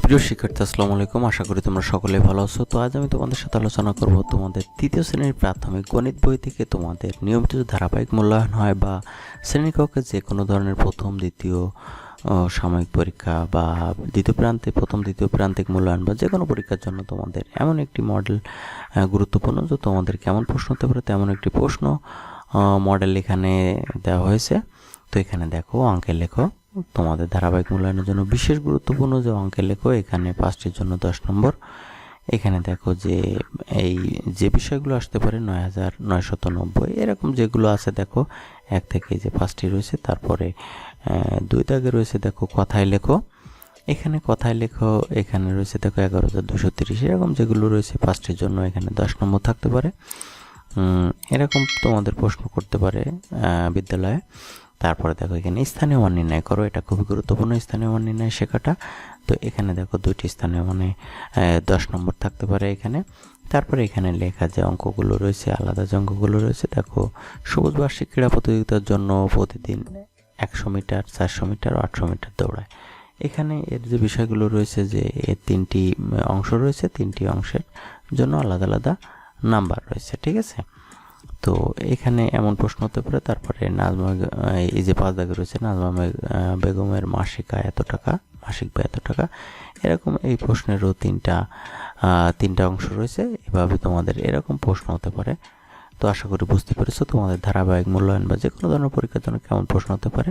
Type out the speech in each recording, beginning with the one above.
প্রিয় শিক্ষার্থী আসসালামু আলাইকুম, আশা করি তোমরা সকলে ভালো আছো। তো আজ আমি তোমাদের সাথে আলোচনা করব তোমাদের তৃতীয় শ্রেণীর প্রাথমিক গণিত বই থেকে তোমাদের নিয়মিত ধারাবাহিক মূল্যায়ন হয় বা শ্রেণীকক্ষে যে কোনো ধরনের প্রথম দ্বিতীয় সাময়িক পরীক্ষা বা দ্বিতীয় প্রান্তে প্রথম দ্বিতীয় প্রান্তিক মূল্যায়ন বা যে কোনো পরীক্ষার জন্য তোমাদের এমন একটি মডেল গুরুত্বপূর্ণ, যে তোমাদের কেমন প্রশ্ন হতে পারে তেমন একটি প্রশ্ন মডেল এখানে দেওয়া হয়েছে। তো এখানে দেখো অঙ্কের লেখো তোমাদের ধারাবাহিক মূল্যায়নের জন্য বিশেষ গুরুত্বপূর্ণ যে অঙ্কের লেখো, এখানে 5টির জন্য 10 নম্বর। এখানে দেখো যে এই যে বিষয়গুলো আসতে পারে 9990 এরকম যেগুলো আছে দেখো 1 থেকে যে 5টি রয়েছে, তারপরে 2 দাগে রয়েছে দেখো কথায় লেখো, এখানে কথায় লেখো, এখানে রয়েছে দেখো 11230 এরকম যেগুলো রয়েছে 5টির জন্য এখানে 10 নম্বর থাকতে পারে। এরকম তোমাদের প্রশ্ন করতে পারে বিদ্যালয়ে। তারপরে দেখো এখানে স্থানীয় মান নির্ণয় করো, এটা খুবই গুরুত্বপূর্ণ স্থানীয় মান নির্ণয় শেখাটা। তো এখানে দেখো 2টি স্থানীয় মানে 10 নম্বর থাকতে পারে এখানে। তারপরে এখানে লেখা যে অঙ্কগুলো রয়েছে, আলাদা যে অঙ্কগুলো রয়েছে দেখো, সবুজ বার্ষিক ক্রীড়া প্রতিযোগিতার জন্য প্রতিদিন 100 মিটার, 400 মিটার, 800 মিটার দৌড়ায়। এখানে এর যে বিষয়গুলো রয়েছে যে এর 3টি অংশ রয়েছে, 3টি অংশের জন্য আলাদা আলাদা নাম্বার রয়েছে, ঠিক আছে। তো এখানে এমন প্রশ্ন হতে পারে। তারপরে নাজমা, এই যে 5 দাগে রয়েছে নাজমা বেগমের মাসিক আয় এত টাকা, মাসিক ব্যয় এত টাকা, এরকম এই প্রশ্নেরও তিনটা অংশ রয়েছে। এভাবে তোমাদের এরকম প্রশ্ন হতে পারে। তো আশা করি বুঝতে পেরেছো তোমাদের ধারাবাহিক মূল্যায়ন বা যে কোনো ধরনের পরীক্ষার জন্য কেমন প্রশ্ন হতে পারে।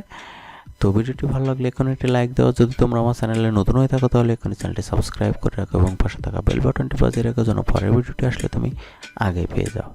তো ভিডিওটি ভালো লাগলে এখন একটি লাইক দাও। যদি তোমরা আমার চ্যানেলে নতুন হয়ে থাকো তাহলে এখন চ্যানেলটি সাবস্ক্রাইব করে রাখো এবং পাশে থাকা বেল বাটনটি বাজিয়ে রাখো যেন পরের ভিডিওটি আসলে তুমি আগে পেয়ে যাও।